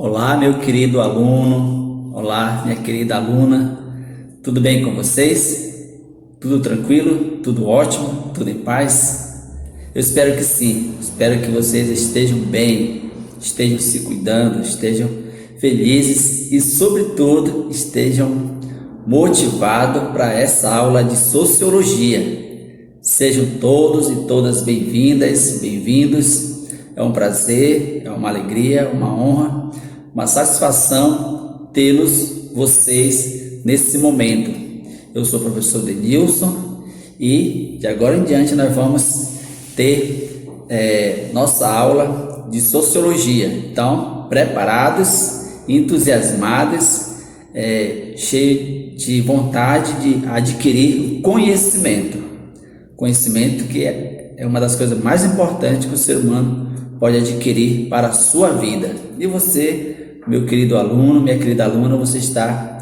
Olá, meu querido aluno. Olá, minha querida aluna. Tudo bem com vocês? Tudo tranquilo? Tudo ótimo? Tudo em paz? Eu espero que sim. Espero que vocês estejam bem, estejam se cuidando, estejam felizes e, sobretudo, estejam motivados para essa aula de sociologia. Sejam todos e todas bem-vindas, bem-vindos. É um prazer, é uma alegria, uma honra, uma satisfação tê-los vocês nesse momento. Eu sou o professor Denilson e de agora em diante nós vamos ter nossa aula de sociologia. Então, preparados, entusiasmados, cheios de vontade de adquirir conhecimento. Conhecimento que é uma das coisas mais importantes que o ser humano pode adquirir para a sua vida. E você, meu querido aluno, minha querida aluna, você está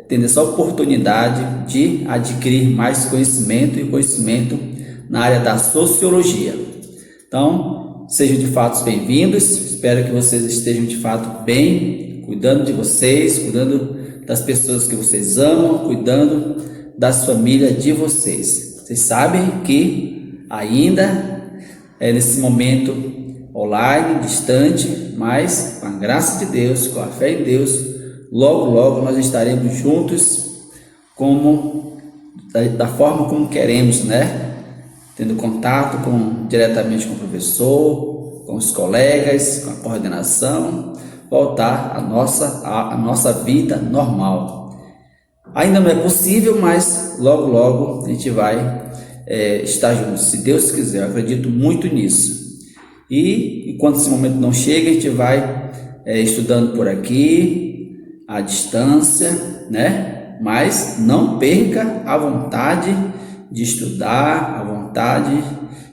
tendo essa oportunidade de adquirir mais conhecimento e conhecimento na área da sociologia. Então, sejam de fato bem-vindos. Espero que vocês estejam de fato bem, cuidando de vocês, cuidando das pessoas que vocês amam, cuidando das famílias de vocês. Vocês sabem que ainda nesse momento online, distante, mas com a graça de Deus, com a fé em Deus, logo nós estaremos juntos da forma como queremos, né? Tendo contato diretamente com o professor, com os colegas, com a coordenação, voltar à nossa vida normal. Ainda não é possível, mas logo a gente vai estar juntos, se Deus quiser. Eu acredito muito nisso. E enquanto esse momento não chega, a gente vai estudando por aqui, à distância, né? Mas não perca a vontade de estudar, a vontade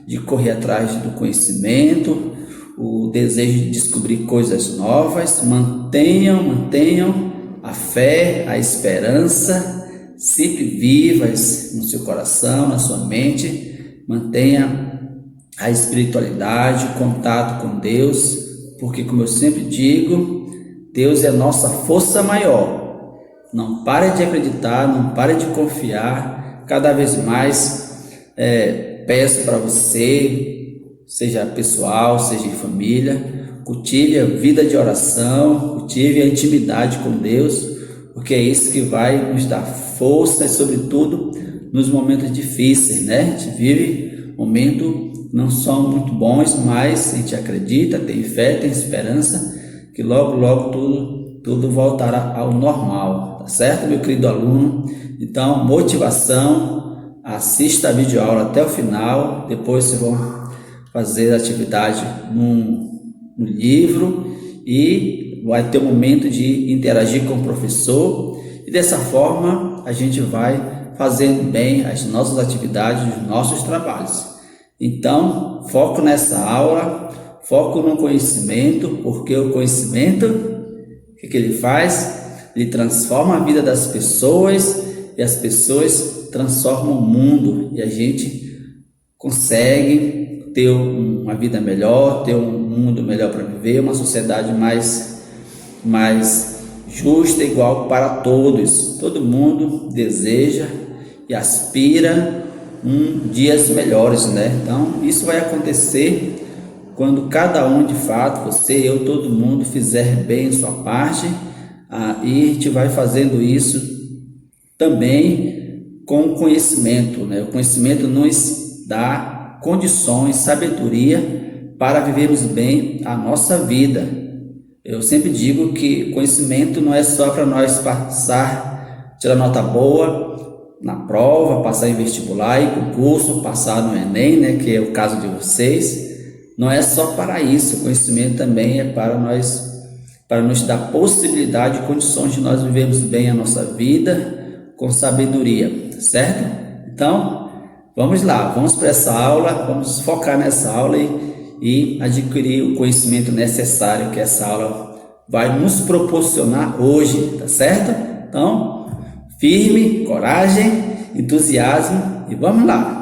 de correr atrás do conhecimento, o desejo de descobrir coisas novas. Mantenham a fé, a esperança sempre vivas no seu coração, na sua mente. Mantenha a espiritualidade, o contato com Deus, porque, como eu sempre digo, Deus é a nossa força maior. Não pare de acreditar, não pare de confiar. Cada vez mais peço para você, seja pessoal, seja em família, cultive a vida de oração, cultive a intimidade com Deus, porque é isso que vai nos dar força e, sobretudo, nos momentos difíceis, né? A gente vive momentos não são muito bons, mas a gente acredita, tem fé, tem esperança que logo tudo voltará ao normal, tá certo, meu querido aluno? Então, motivação, assista a videoaula até o final, depois vocês vão fazer a atividade no livro e vai ter um momento de interagir com o professor, e dessa forma a gente vai fazendo bem as nossas atividades, os nossos trabalhos. Então, foco nessa aula, foco no conhecimento, porque o conhecimento, o que ele faz? Ele transforma a vida das pessoas e as pessoas transformam o mundo, e a gente consegue ter uma vida melhor, ter um mundo melhor para viver, uma sociedade mais justa, igual para todos. Todo mundo deseja e aspira dias melhores, né? Então, isso vai acontecer quando cada um, de fato, você, eu, todo mundo, fizer bem a sua parte, e a gente vai fazendo isso também com conhecimento, né? O conhecimento nos dá condições, sabedoria para vivermos bem a nossa vida. Eu sempre digo que conhecimento não é só para nós tirar nota boa na prova, passar em vestibular e concurso, passar no Enem, né, que é o caso de vocês. Não é só para isso. O conhecimento também é para nos dar possibilidade e condições de nós vivermos bem a nossa vida com sabedoria, certo? Então, vamos lá, vamos para essa aula, vamos focar nessa aula e adquirir o conhecimento necessário que essa aula vai nos proporcionar hoje, tá certo? Então, firme, coragem, entusiasmo e vamos lá.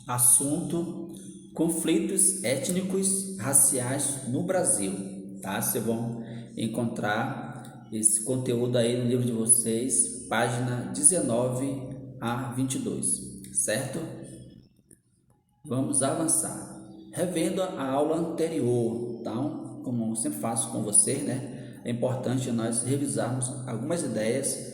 Assunto: conflitos étnicos, raciais no Brasil, tá? Vocês vão encontrar esse conteúdo aí no livro de vocês, página 19 a 22, certo? Vamos avançar. Revendo a aula anterior, então, como eu sempre faço com você, né? É importante nós revisarmos algumas ideias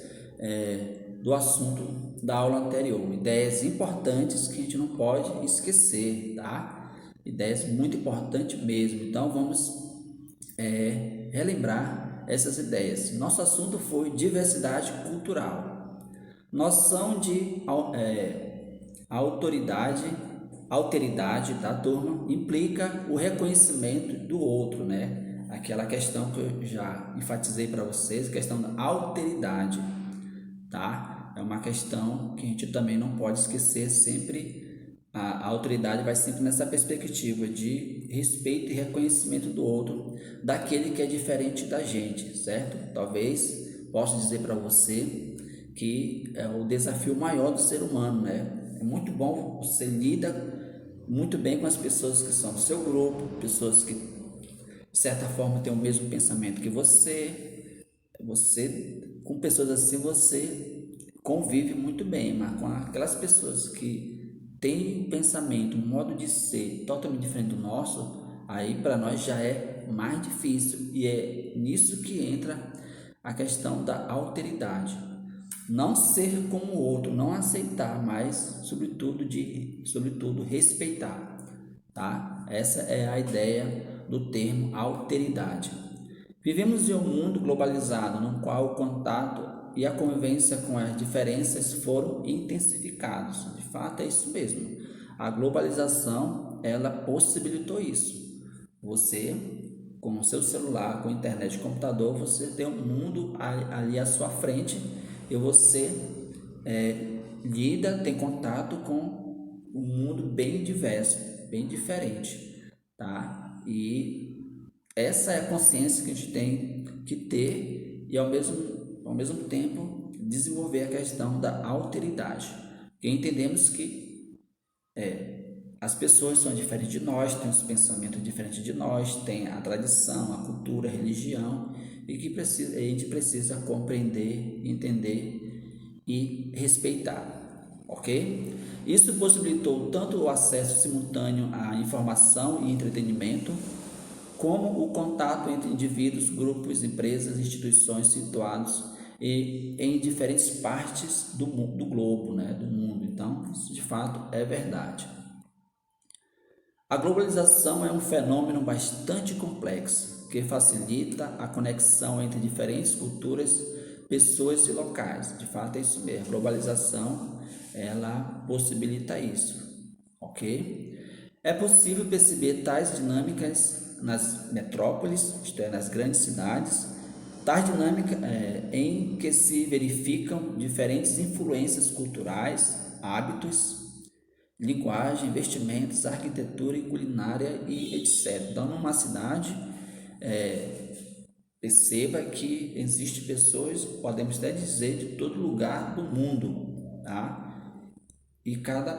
do assunto da aula anterior. Ideias importantes que a gente não pode esquecer, tá? Ideias muito importantes mesmo. Então, vamos relembrar essas ideias. Nosso assunto foi diversidade cultural. Noção de alteridade da turma implica o reconhecimento do outro, né? Aquela questão que eu já enfatizei para vocês, a questão da alteridade, tá? É uma questão que a gente também não pode esquecer sempre. A autoridade vai sempre nessa perspectiva de respeito e reconhecimento do outro, daquele que é diferente da gente, certo? Talvez possa dizer para você que é o desafio maior do ser humano, né? É muito bom, você lida muito bem com as pessoas que são do seu grupo, pessoas que de certa forma têm o mesmo pensamento que você com pessoas assim você convive muito bem, mas com aquelas pessoas que têm um pensamento, um modo de ser totalmente diferente do nosso, aí para nós já é mais difícil, e é nisso que entra a questão da alteridade. Não ser como o outro, não aceitar, mas sobretudo respeitar, tá? Essa é a ideia do termo alteridade. Vivemos em um mundo globalizado no qual o contato e a convivência com as diferenças foram intensificados. De fato, é isso mesmo. A globalização, ela possibilitou isso. Você, com o seu celular, com a internet, computador, você tem um mundo ali à sua frente e você lida, tem contato com um mundo bem diverso, bem diferente, tá? E essa é a consciência que a gente tem que ter e ao mesmo tempo desenvolver a questão da alteridade. E entendemos que as pessoas são diferentes de nós, têm os pensamentos diferentes de nós, têm a tradição, a cultura, a religião, e que a gente precisa compreender, entender e respeitar, ok? Isso possibilitou tanto o acesso simultâneo à informação e entretenimento, como o contato entre indivíduos, grupos, empresas, instituições situados em diferentes partes do globo, né, do mundo. Então, isso de fato é verdade. A globalização é um fenômeno bastante complexo que facilita a conexão entre diferentes culturas, pessoas e locais. De fato é isso mesmo. A globalização, ela possibilita isso, ok? É possível perceber tais dinâmicas nas metrópoles, isto é, nas grandes cidades, tais dinâmicas em que se verificam diferentes influências culturais, hábitos, linguagem, vestimentos, arquitetura e culinária e etc. Então, numa cidade, perceba que existem pessoas, podemos até dizer, de todo lugar do mundo, tá? E cada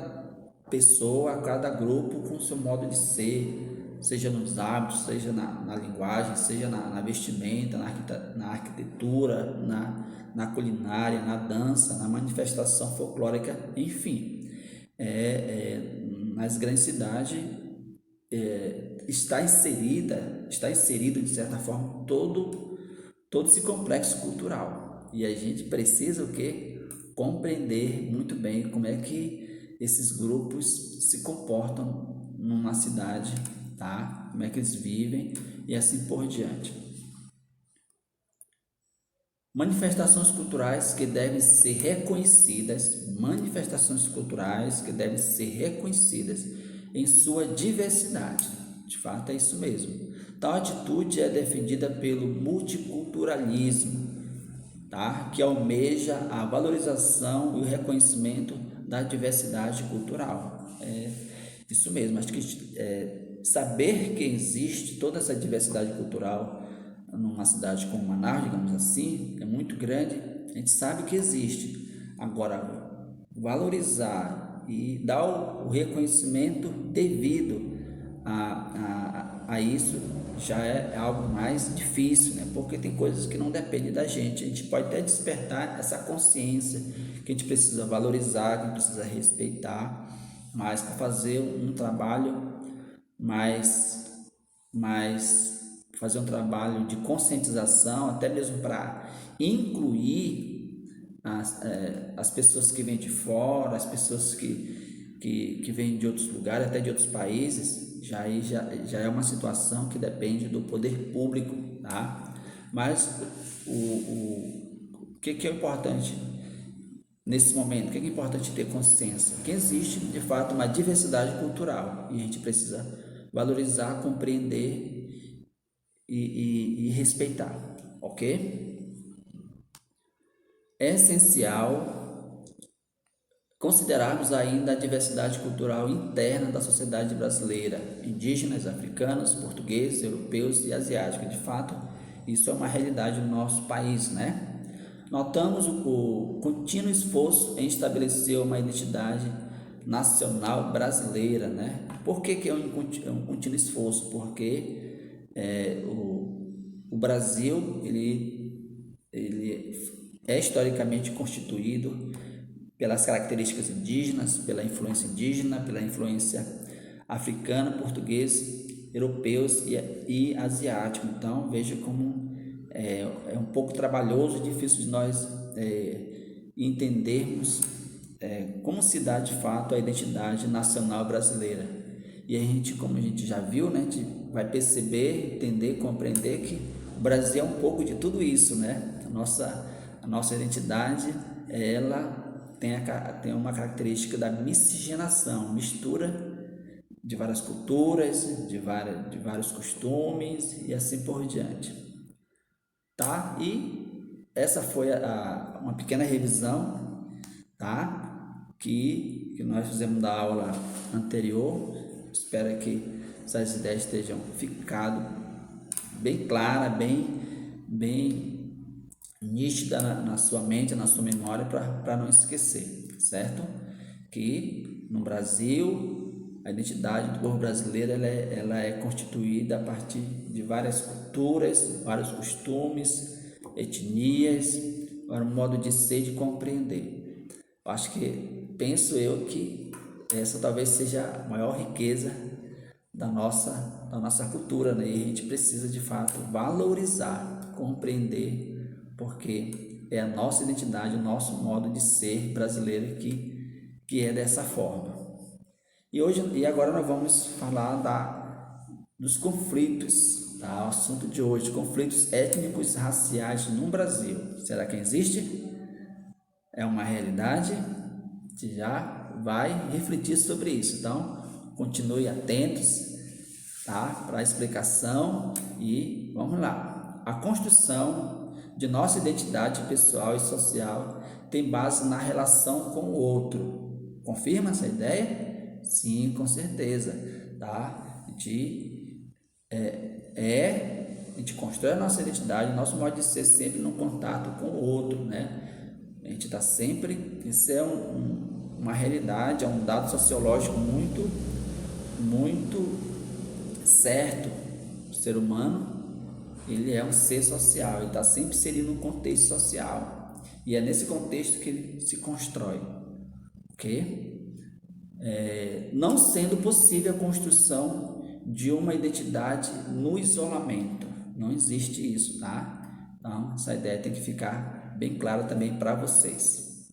pessoa, cada grupo com seu modo de ser, seja nos hábitos, seja na linguagem, seja na vestimenta, na arquitetura, na culinária, na dança, na manifestação folclórica, enfim. Nas grandes cidades está inserido de certa forma todo esse complexo cultural, e a gente precisa o quê? Compreender muito bem como é que esses grupos se comportam numa cidade, tá? Como é que eles vivem e assim por diante. Manifestações culturais que devem ser reconhecidas, em sua diversidade. De fato, é isso mesmo. Tal atitude é defendida pelo multiculturalismo, tá? Que almeja a valorização e o reconhecimento da diversidade cultural. É isso mesmo. Acho que saber que existe toda essa diversidade cultural numa cidade como Manaus, digamos assim, é muito grande, a gente sabe que existe. Agora, valorizar e dar o reconhecimento devido a isso já é algo mais difícil, né? Porque tem coisas que não dependem da gente. A gente pode até despertar essa consciência que a gente precisa valorizar, que a gente precisa respeitar, mas para fazer um trabalho mais, mais fazer um trabalho de conscientização, até mesmo para incluir as pessoas que vêm de fora, as pessoas que vêm de outros lugares, até de outros países, já é uma situação que depende do poder público, tá? Mas o que é importante nesse momento? O que é importante ter consciência? Que existe, de fato, uma diversidade cultural e a gente precisa valorizar, compreender e respeitar, ok? É essencial considerarmos ainda a diversidade cultural interna da sociedade brasileira, indígenas, africanos, portugueses, europeus e asiáticos. De fato, isso é uma realidade no nosso país, né? Notamos o contínuo esforço em estabelecer uma identidade nacional brasileira, né? Por que é um contínuo esforço? Porque o Brasil ele é historicamente constituído pelas características indígenas, pela influência indígena, pela influência africana, português, europeus e asiático. Então veja como é um pouco trabalhoso e difícil de nós entendermos como se dá de fato a identidade nacional brasileira. E a gente, como a gente já viu, né, a gente vai perceber, entender, compreender que o Brasil é um pouco de tudo isso, né? A nossa identidade, ela tem uma característica da miscigenação, mistura de várias culturas, de vários costumes e assim por diante, tá? E essa foi uma pequena revisão, tá? Que nós fizemos da aula anterior. Espero que essas ideias estejam ficado bem clara, bem nítida na sua mente, na sua memória, para não esquecer, certo? Que no Brasil, a identidade do povo brasileiro ela é constituída a partir de várias culturas, vários costumes, etnias, um modo de ser e de compreender. Eu acho que, penso eu, que essa talvez seja a maior riqueza da nossa cultura, né? E a gente precisa de fato valorizar, compreender, porque é a nossa identidade, o nosso modo de ser brasileiro que é dessa forma. E agora nós vamos falar dos conflitos, tá? O assunto de hoje, conflitos étnicos raciais no Brasil. Será que existe? É uma realidade? Você já vai refletir sobre isso. Então, continue atentos, tá? Para a explicação e vamos lá. A construção de nossa identidade pessoal e social tem base na relação com o outro. Confirma essa ideia? Sim, com certeza, tá? A gente constrói a nossa identidade, nosso modo de ser sempre no contato com o outro, né? A gente está sempre, isso é uma realidade, é um dado sociológico muito certo. O ser humano, ele é um ser social, ele está sempre inserido no contexto social e é nesse contexto que ele se constrói, ok? Não sendo possível a construção de uma identidade no isolamento, não existe isso, tá? Então essa ideia tem que ficar bem clara também para vocês.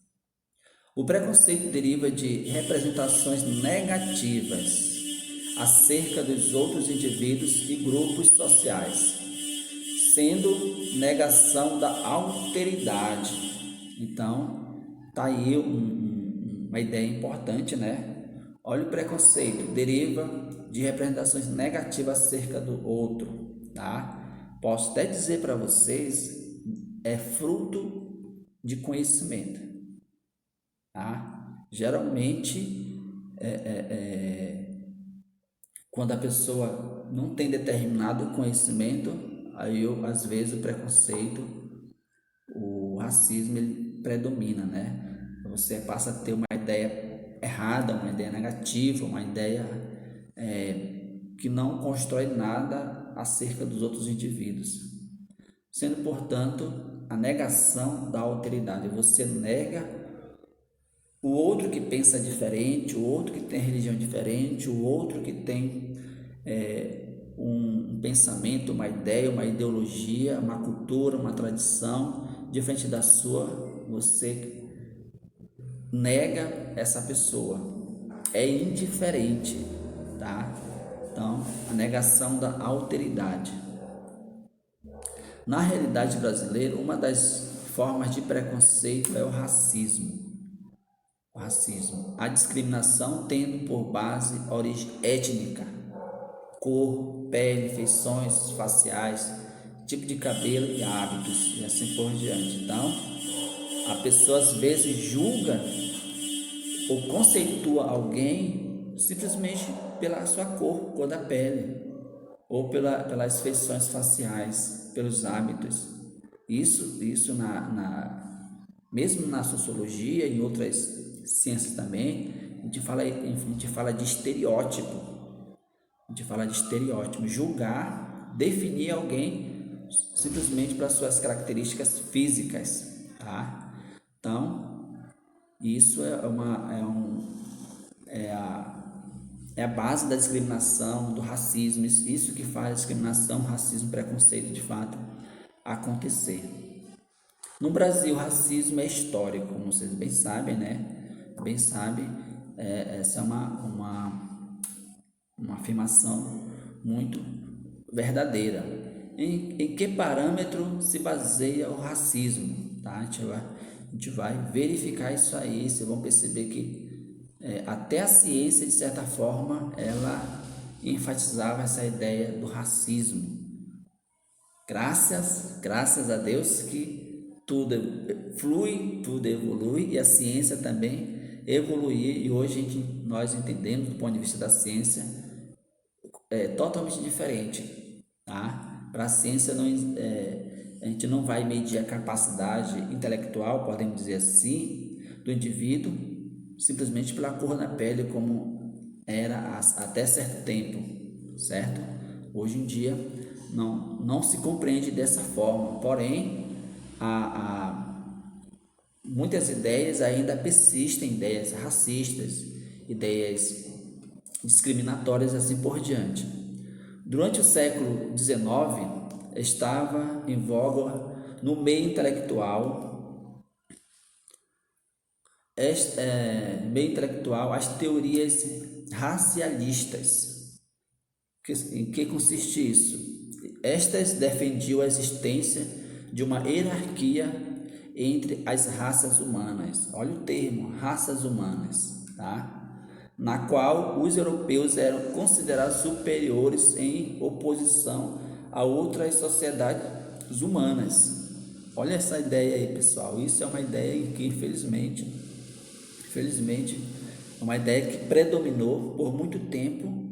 O preconceito deriva de representações negativas acerca dos outros indivíduos e grupos sociais, sendo negação da alteridade. Então, tá aí uma ideia importante, né? Olha, o preconceito deriva de representações negativas acerca do outro, tá? Posso até dizer para vocês, é fruto de conhecimento, tá? Geralmente, quando a pessoa não tem determinado conhecimento, aí às vezes o preconceito, o racismo, ele predomina, né? Você passa a ter uma ideia errada, uma ideia negativa, uma ideia que não constrói nada acerca dos outros indivíduos, sendo, portanto, a negação da alteridade. Você nega o outro que pensa diferente, o outro que tem religião diferente, o outro que tem um pensamento, uma ideia, uma ideologia, uma cultura, uma tradição diferente da sua. Você nega essa pessoa, é indiferente, tá? Então, a negação da alteridade. Na realidade brasileira, uma das formas de preconceito é o racismo. A discriminação tendo por base a origem étnica, cor, pele, feições faciais, tipo de cabelo e hábitos, e assim por diante. Então, a pessoa às vezes julga ou conceitua alguém simplesmente pela sua cor da pele, ou pelas feições faciais, pelos hábitos. Isso mesmo na sociologia e em outras ciências também, a gente fala de estereótipo. A gente fala de estereótipo, julgar, definir alguém simplesmente pelas suas características físicas, tá? Então, isso é a base da discriminação, do racismo, isso que faz a discriminação, racismo, preconceito de fato acontecer. No Brasil, o racismo é histórico, como vocês bem sabem, né? Bem sabem, essa é uma afirmação muito verdadeira. Em que parâmetro se baseia o racismo? Tá? A gente vai verificar isso aí. Vocês vão perceber que até a ciência, de certa forma, ela enfatizava essa ideia do racismo. Graças a Deus que tudo flui, tudo evolui, e a ciência também evoluiu, e hoje nós entendemos, do ponto de vista da ciência, totalmente diferente, tá? Para a ciência a gente não vai medir a capacidade intelectual, podemos dizer assim, do indivíduo simplesmente pela cor da pele, como era até certo tempo, certo? Hoje em dia não se compreende dessa forma, porém muitas ideias ainda persistem, ideias racistas, ideias discriminatórias, assim por diante. Durante o século XIX, estava em voga no meio intelectual, as teorias racialistas. Em que consiste isso? Estas defendiam a existência de uma hierarquia entre as raças humanas. Olha o termo, raças humanas, tá? Na qual os europeus eram considerados superiores em oposição a outras sociedades humanas. Olha essa ideia aí, pessoal. Isso é uma ideia que, infelizmente, é uma ideia que predominou por muito tempo,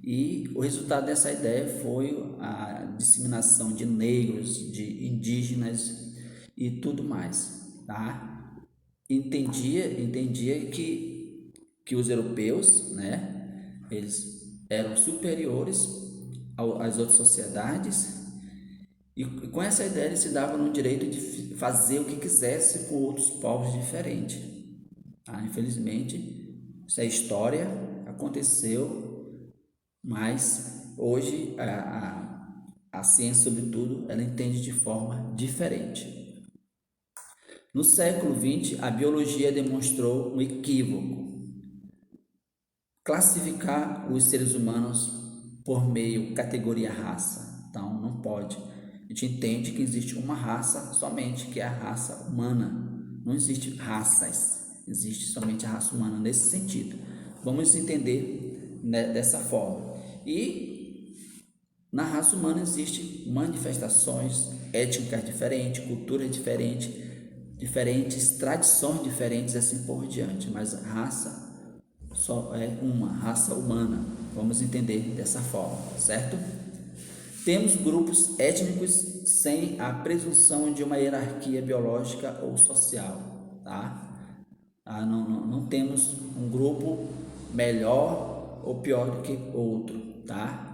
e o resultado dessa ideia foi a disseminação de negros, de indígenas e tudo mais, tá? Entendia que os europeus, né, eles eram superiores às outras sociedades, e com essa ideia eles se davam no direito de fazer o que quisesse com outros povos diferentes. Infelizmente, isso é história, aconteceu, mas hoje a ciência, sobretudo, ela entende de forma diferente. No século XX, a biologia demonstrou um equívoco: classificar os seres humanos por meio categoria raça. Então, não pode. A gente entende que existe uma raça somente, que é a raça humana. Não existe raças, existe somente a raça humana nesse sentido. Vamos entender, né, dessa forma. E na raça humana existem manifestações étnicas diferentes, culturas diferentes, tradições diferentes, assim por diante. Mas a raça só é uma raça humana. Vamos entender dessa forma, certo? Temos grupos étnicos sem a presunção de uma hierarquia biológica ou social, tá? Não temos um grupo melhor ou pior do que outro, tá?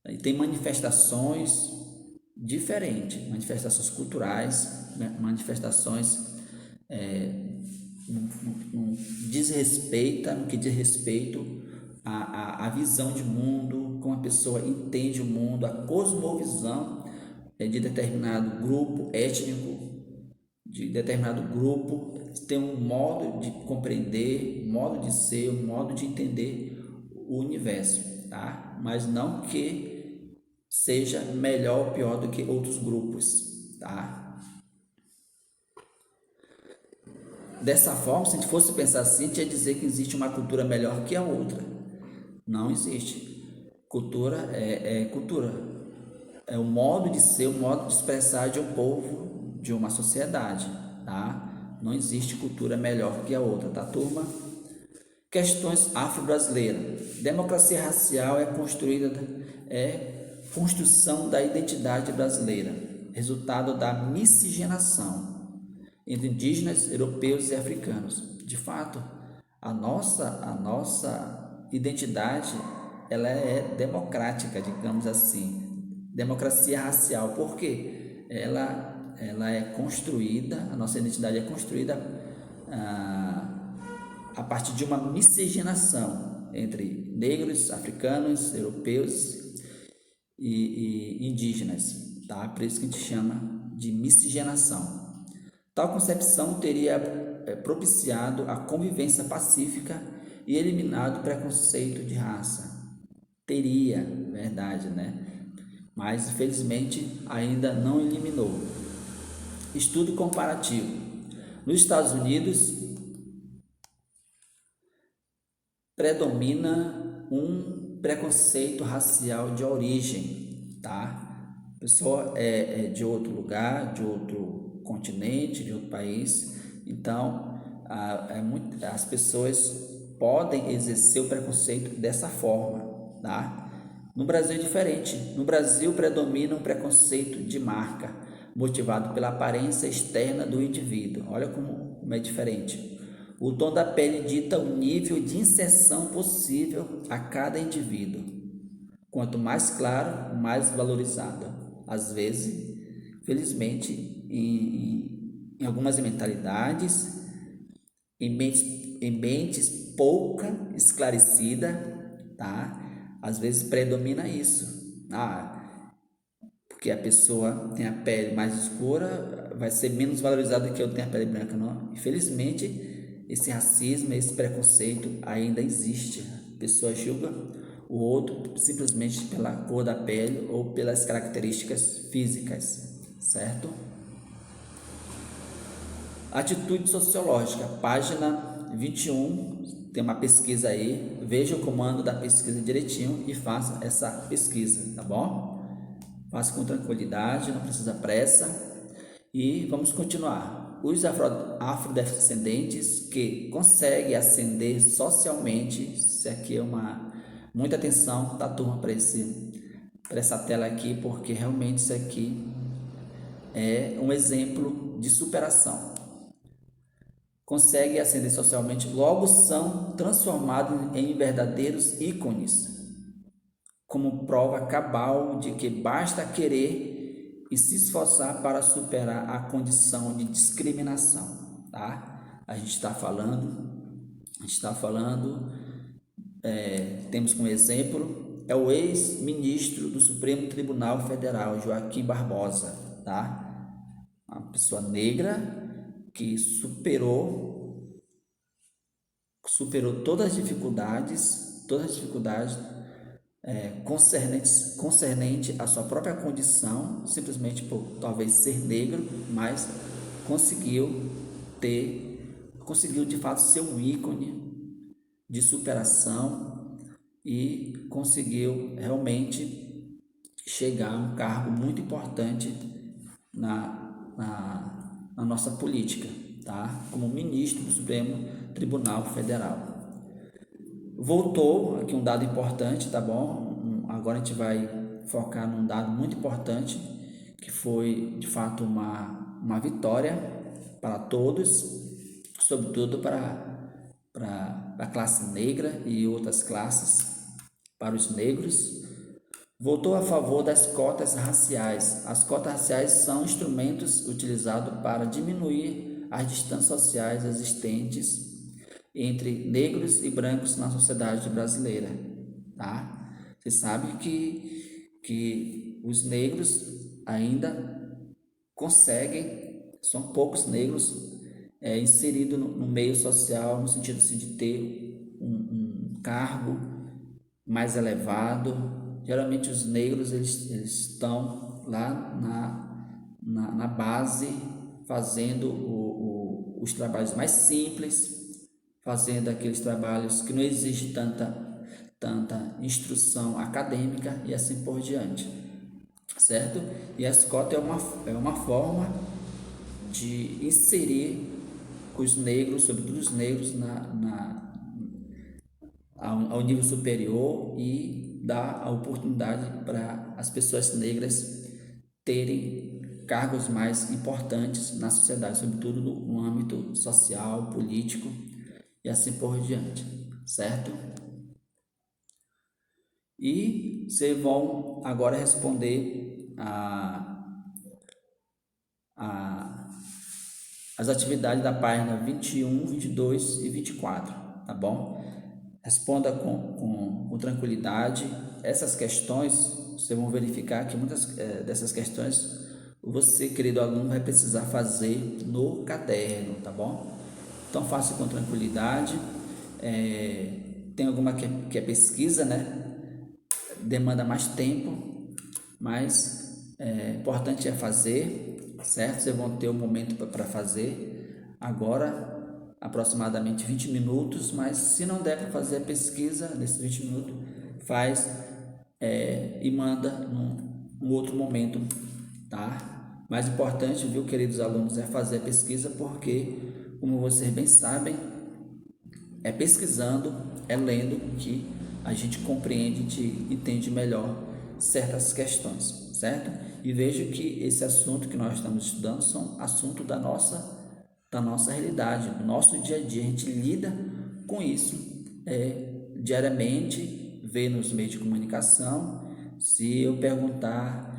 E tem manifestações diferentes, manifestações culturais, manifestações no que diz respeito à visão de mundo, como a pessoa entende o mundo, a cosmovisão de determinado grupo étnico, de determinado grupo, tem um modo de compreender, um modo de ser, um modo de entender o universo, tá? Mas não que seja melhor ou pior do que outros grupos, tá? Dessa forma, se a gente fosse pensar assim, a gente ia dizer que existe uma cultura melhor que a outra. Não existe. Cultura é cultura. É o modo de ser, o modo de expressar de um povo, de uma sociedade, tá? Não existe cultura melhor que a outra, tá, turma? Questões afro-brasileiras. Democracia racial é construção da identidade brasileira, resultado da miscigenação entre indígenas, europeus e africanos. De fato, a nossa identidade ela é democrática, digamos assim. Democracia racial, por quê? Ela é construída, a nossa identidade é construída a partir de uma miscigenação entre negros, africanos, europeus e indígenas, tá? Por isso que a gente chama de miscigenação. Tal concepção teria propiciado a convivência pacífica e eliminado o preconceito de raça. Teria, verdade, né? Mas infelizmente ainda não eliminou. Estudo comparativo. Nos Estados Unidos, predomina um preconceito racial de origem, tá? A pessoa é de outro lugar, de outro continente, de outro país, então as pessoas podem exercer o preconceito dessa forma, tá? No Brasil é diferente. No Brasil predomina um preconceito de marca, motivado pela aparência externa do indivíduo. Olha como é diferente. O tom da pele dita o nível de inserção possível a cada indivíduo. Quanto mais claro, mais valorizado. Às vezes, felizmente, em algumas mentalidades, em mentes pouca esclarecida, tá? Às vezes predomina isso. Porque a pessoa tem a pele mais escura, vai ser menos valorizada do que eu que tenho a pele branca, não? Infelizmente, esse racismo, esse preconceito ainda existe. A pessoa julga o outro simplesmente pela cor da pele ou pelas características físicas, certo? Atitude sociológica, página 21, tem uma pesquisa aí, veja o comando da pesquisa direitinho e faça essa pesquisa, tá bom? Faça com tranquilidade, não precisa pressa. E vamos continuar. Os afrodescendentes que conseguem ascender socialmente, isso aqui é muita atenção da turma para essa tela aqui, porque realmente isso aqui é um exemplo de superação. Conseguem ascender socialmente, logo são transformados em verdadeiros ícones, como prova cabal de que basta querer e se esforçar para superar a condição de discriminação, tá? A gente está falando, temos como exemplo, é o ex-ministro do Supremo Tribunal Federal, Joaquim Barbosa, tá? Uma pessoa negra que superou todas as dificuldades concernente à sua própria condição, simplesmente por talvez ser negro, mas conseguiu de fato ser um ícone de superação e conseguiu realmente chegar a um cargo muito importante na nossa política, tá? Como ministro do Supremo Tribunal Federal. Voltou aqui um dado importante, tá bom? Agora a gente vai focar num dado muito importante, que foi de fato uma vitória para todos, sobretudo para a classe negra e outras classes, para os negros. Votou a favor das cotas raciais. As cotas raciais são instrumentos utilizados para diminuir as distâncias sociais existentes entre negros e brancos na sociedade brasileira, tá? Você sabe que os negros ainda conseguem, são poucos negros inseridos no meio social, no sentido assim, de ter um cargo mais elevado. Geralmente os negros eles estão lá na base, fazendo os trabalhos mais simples, fazendo aqueles trabalhos que não exigem tanta instrução acadêmica e assim por diante, certo? E a escota é uma forma de inserir os negros, sobretudo os negros, ao nível superior e dar a oportunidade para as pessoas negras terem cargos mais importantes na sociedade, sobretudo no âmbito social, político e assim por diante, certo? E vocês vão agora responder as atividades da página 21, 22 e 24, tá bom? Responda com tranquilidade. Essas questões, vocês vão verificar que muitas dessas questões você, querido aluno, vai precisar fazer no caderno, tá bom? Então faça com tranquilidade. Tem alguma que é pesquisa, né? Demanda mais tempo, mas importante é fazer, certo? Vocês vão ter um momento para fazer agora, aproximadamente 20 minutos, mas se não der para fazer a pesquisa nesses 20 minutos, faz e manda num outro momento, tá? Mais importante, viu, queridos alunos, é fazer a pesquisa, porque, como vocês bem sabem, é pesquisando, é lendo que a gente compreende e entende melhor certas questões, certo? E vejo que esse assunto que nós estamos estudando são assuntos da nossa realidade, do nosso dia a dia. A gente lida com isso diariamente, vê nos meios de comunicação. Se eu perguntar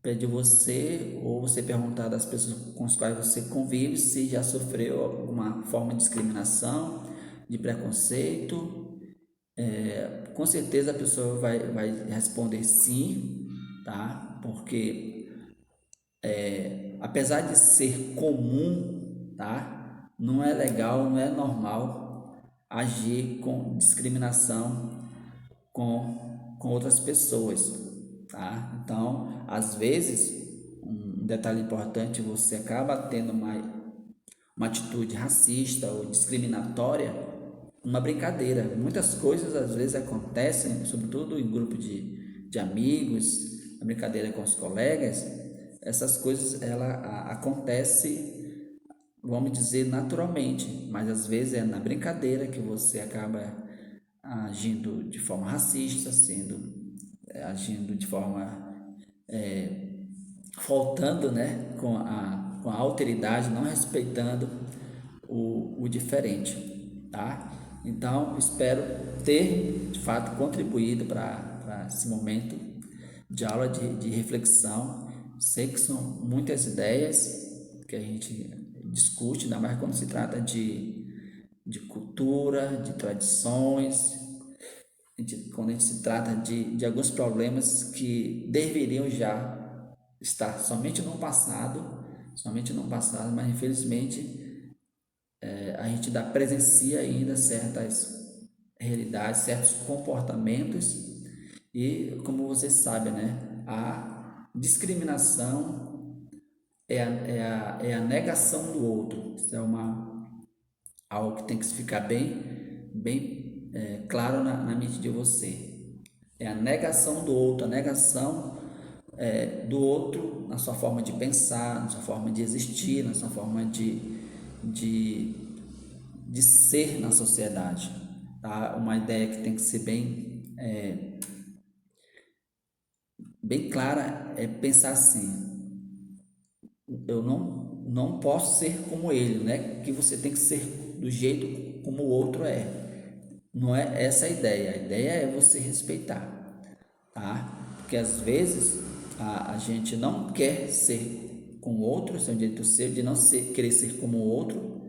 de você, ou você perguntar das pessoas com as quais você convive, se já sofreu alguma forma de discriminação, de preconceito, com certeza a pessoa vai responder sim, tá? Porque apesar de ser comum, tá? Não é legal, não é normal agir com discriminação com outras pessoas, tá? Então, às vezes, um detalhe importante, você acaba tendo uma atitude racista ou discriminatória, uma brincadeira. Muitas coisas às vezes acontecem, sobretudo em grupo de amigos, a brincadeira com os colegas. Essas coisas ela acontece, vamos dizer, naturalmente, mas às vezes é na brincadeira que você acaba agindo de forma racista, agindo de forma faltando, né, com a alteridade, não respeitando o diferente, tá? Então, espero ter, de fato, contribuído para esse momento de aula de reflexão. Sei que são muitas ideias que a gente discute, ainda mais quando se trata de cultura, de tradições, quando a gente se trata de alguns problemas que deveriam já estar somente no passado, mas infelizmente a gente presencia ainda certas realidades, certos comportamentos e, como você sabe, né, a discriminação é a negação do outro. Isso é algo que tem que ficar bem claro na mente de você. É a negação do outro, a negação do outro na sua forma de pensar, na sua forma de existir, na sua forma de, de ser na sociedade. Tá? Uma ideia que tem que ser bem clara é pensar assim: eu não posso ser como ele, né? Que você tem que ser do jeito como o outro é. Não é essa a ideia. A ideia é você respeitar, tá? porque às vezes a gente não quer ser com o outro, seu direito seu, de não querer ser como o outro,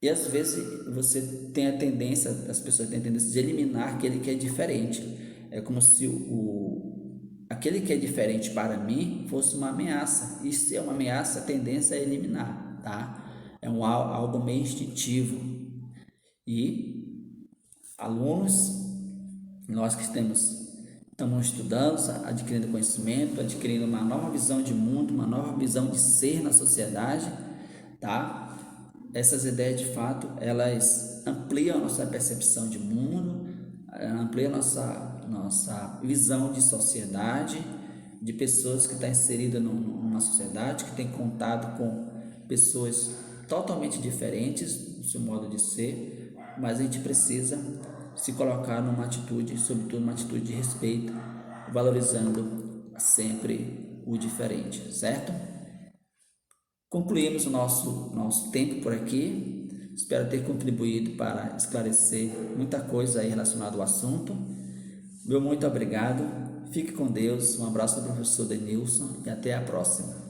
e às vezes você tem a tendência, as pessoas têm a tendência de eliminar aquele que é diferente. É como se aquele que é diferente para mim fosse uma ameaça. E se é uma ameaça, a tendência é eliminar, tá? É algo meio instintivo. E alunos, nós que estamos estudando, adquirindo conhecimento, adquirindo uma nova visão de mundo, uma nova visão de ser na sociedade, tá? Essas ideias, de fato, elas ampliam a nossa percepção de mundo, ampliam a nossa visão de sociedade, de pessoas que estão inseridas numa sociedade, que tem contato com pessoas totalmente diferentes do seu modo de ser, mas a gente precisa se colocar numa atitude, sobretudo uma atitude de respeito, valorizando sempre o diferente, certo? Concluímos o nosso tempo por aqui. Espero ter contribuído para esclarecer muita coisa aí relacionada ao assunto. Meu muito obrigado. Fique com Deus. Um abraço do professor Denilson e até a próxima.